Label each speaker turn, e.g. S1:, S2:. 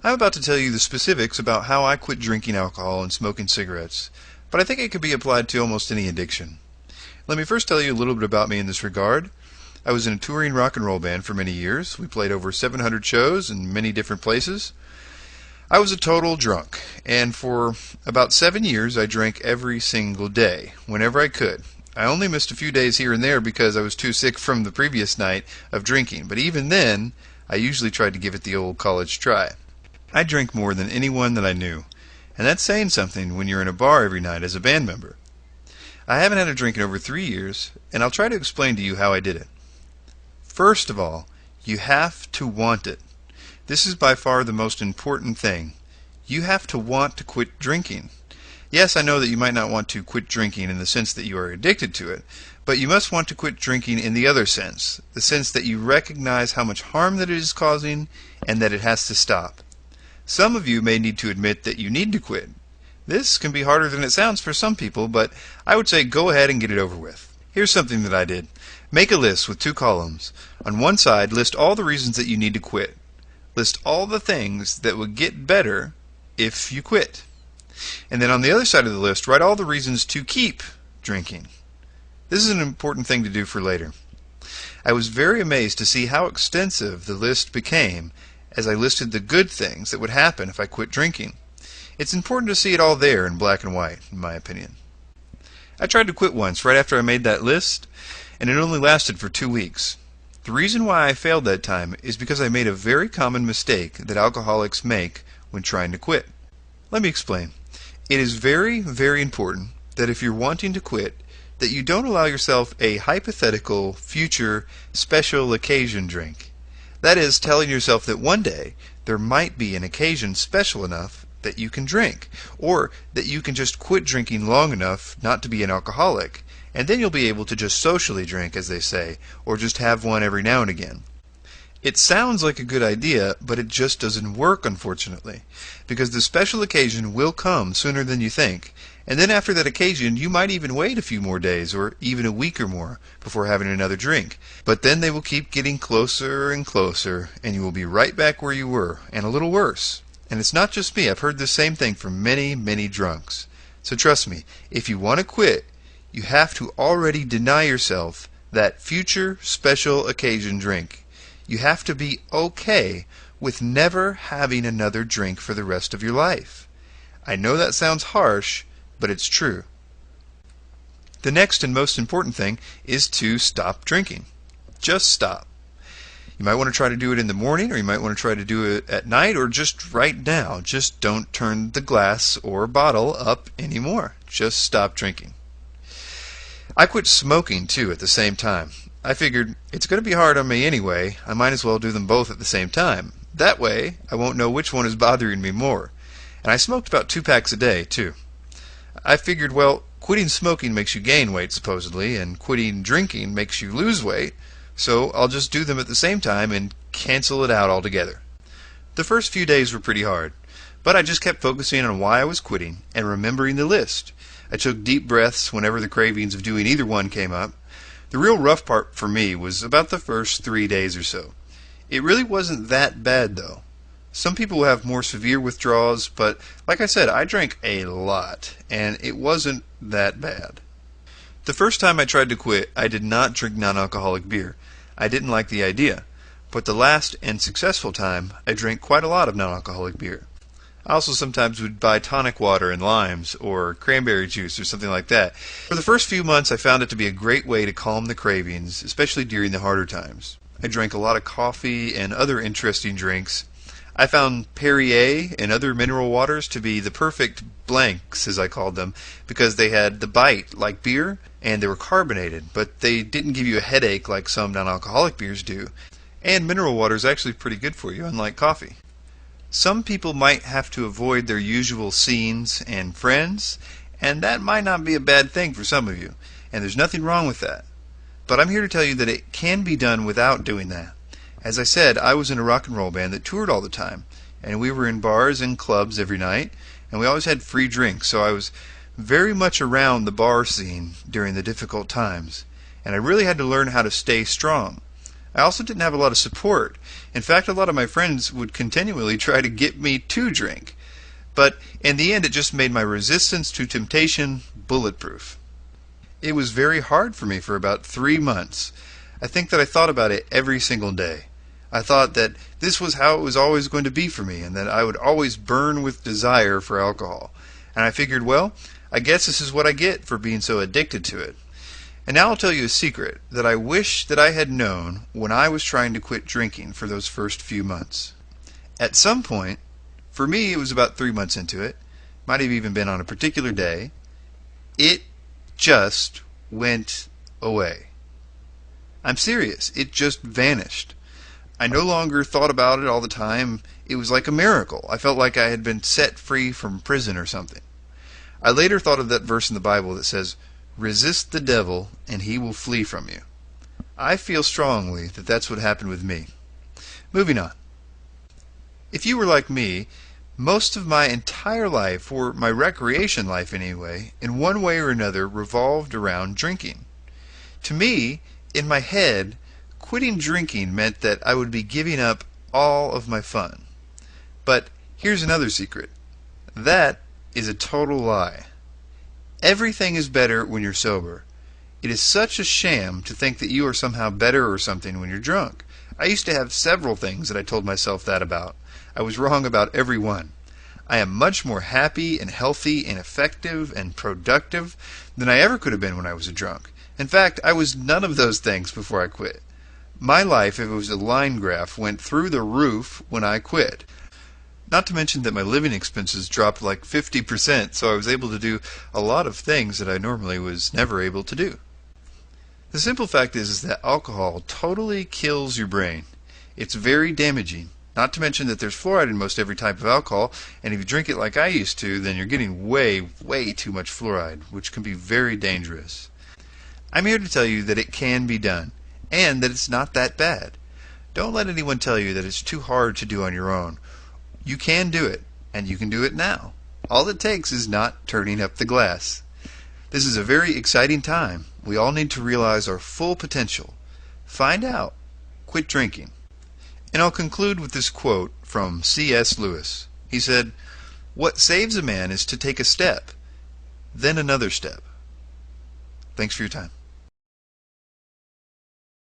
S1: I'm about to tell you the specifics about how I quit drinking alcohol and smoking cigarettes, but I think it could be applied to almost any addiction. Let me first tell you a little bit about me in this regard. I was in a touring rock and roll band for many years. We played over 700 shows in many different places. I was a total drunk, and for about 7 years I drank every single day, whenever I could. I only missed a few days here and there because I was too sick from the previous night of drinking, but even then, I usually tried to give it the old college try. I drank more than anyone that I knew, and that's saying something when you're in a bar every night as a band member. I haven't had a drink in over 3 years, and I'll try to explain to you how I did it. First of all, you have to want it. This is by far the most important thing. You have to want to quit drinking. Yes, I know that you might not want to quit drinking in the sense that you are addicted to it, but you must want to quit drinking in the other sense, the sense that you recognize how much harm that it is causing and that it has to stop. Some of you may need to admit that you need to quit. This can be harder than it sounds for some people, but I would say go ahead and get it over with. Here's something that I did. Make a list with 2 columns. On one side, list all the reasons that you need to quit. List all the things that would get better if you quit. And then on the other side of the list, write all the reasons to keep drinking. This is an important thing to do for later. I was very amazed to see how extensive the list became as I listed the good things that would happen if I quit drinking. It's important to see it all there in black and white, in my opinion. I tried to quit once right after I made that list, and it only lasted for 2 weeks. The reason why I failed that time is because I made a very common mistake that alcoholics make when trying to quit. Let me explain. It is very, very important that if you're wanting to quit, that you don't allow yourself a hypothetical, future, special occasion drink. That is, telling yourself that one day there might be an occasion special enough that you can drink, or that you can just quit drinking long enough not to be an alcoholic, and then you'll be able to just socially drink, as they say, or just have one every now and again. It sounds like a good idea, but it just doesn't work, unfortunately, because the special occasion will come sooner than you think, and then after that occasion you might even wait a few more days or even a week or more before having another drink. But then they will keep getting closer and closer, and you will be right back where you were, and a little worse. And it's not just me. I've heard the same thing from many, many drunks. So trust me, if you want to quit, you have to already deny yourself that future special occasion drink. You have to be okay with never having another drink for the rest of your life. I know that sounds harsh, but it's true. The next and most important thing is to stop drinking. Just stop. You might want to try to do it in the morning, or you might want to try to do it at night, or just right now. Just don't turn the glass or bottle up anymore. Just stop drinking. I quit smoking too at the same time. I figured it's going to be hard on me anyway. I might as well do them both at the same time. That way, I won't know which one is bothering me more. And I smoked about 2 packs a day too. I figured, well, quitting smoking makes you gain weight, supposedly, and quitting drinking makes you lose weight, so I'll just do them at the same time and cancel it out altogether. The first few days were pretty hard, but I just kept focusing on why I was quitting and remembering the list. I took deep breaths whenever the cravings of doing either one came up. The real rough part for me was about the first 3 days or so. It really wasn't that bad, though. Some people have more severe withdrawals, but like I said, I drank a lot, and it wasn't that bad. The first time I tried to quit, I did not drink non-alcoholic beer. I didn't like the idea. But the last and successful time, I drank quite a lot of non-alcoholic beer. I also sometimes would buy tonic water and limes, or cranberry juice, or something like that. For the first few months, I found it to be a great way to calm the cravings, especially during the harder times. I drank a lot of coffee and other interesting drinks. I found Perrier and other mineral waters to be the perfect blanks, as I called them, because they had the bite like beer, and they were carbonated, but they didn't give you a headache like some non-alcoholic beers do. And mineral water is actually pretty good for you, unlike coffee. Some people might have to avoid their usual scenes and friends, and that might not be a bad thing for some of you, and there's nothing wrong with that. But I'm here to tell you that it can be done without doing that. As I said, I was in a rock and roll band that toured all the time, and we were in bars and clubs every night, and we always had free drinks, so I was very much around the bar scene during the difficult times, and I really had to learn how to stay strong. I also didn't have a lot of support. In fact, a lot of my friends would continually try to get me to drink. But in the end, it just made my resistance to temptation bulletproof. It was very hard for me for about 3 months. I think that I thought about it every single day. I thought that this was how it was always going to be for me, and that I would always burn with desire for alcohol. And I figured, well, I guess this is what I get for being so addicted to it. And now I'll tell you a secret that I wish that I had known when I was trying to quit drinking for those first few months. At some point, for me it was about 3 months into it, might have even been on a particular day, it just went away. I'm serious, it just vanished. I no longer thought about it all the time. It was like a miracle. I felt like I had been set free from prison or something. I later thought of that verse in the Bible that says, "Resist the devil and he will flee from you." I feel strongly that that's what happened with me. Moving on. If you were like me, most of my entire life, or my recreation life anyway, in one way or another revolved around drinking. To me, in my head, quitting drinking meant that I would be giving up all of my fun. But here's another secret. That is a total lie. Everything is better when you're sober. It is such a sham to think that you are somehow better or something when you're drunk. I used to have several things that I told myself that about. I was wrong about every one. I am much more happy and healthy and effective and productive than I ever could have been when I was a drunk. In fact, I was none of those things before I quit. My life, if it was a line graph, went through the roof when I quit. Not to mention that my living expenses dropped like 50%, so I was able to do a lot of things that I normally was never able to do. The simple fact is that alcohol totally kills your brain. It's very damaging. Not to mention that there's fluoride in most every type of alcohol, and if you drink it like I used to, then you're getting way, way too much fluoride, which can be very dangerous. I'm here to tell you that it can be done, and that it's not that bad. Don't let anyone tell you that it's too hard to do on your own. You can do it, and you can do it now. All it takes is not turning up the glass. This is a very exciting time. We all need to realize our full potential. Find out. Quit drinking. And I'll conclude with this quote from C.S. Lewis. He said, "What saves a man is to take a step, then another step." Thanks for your time.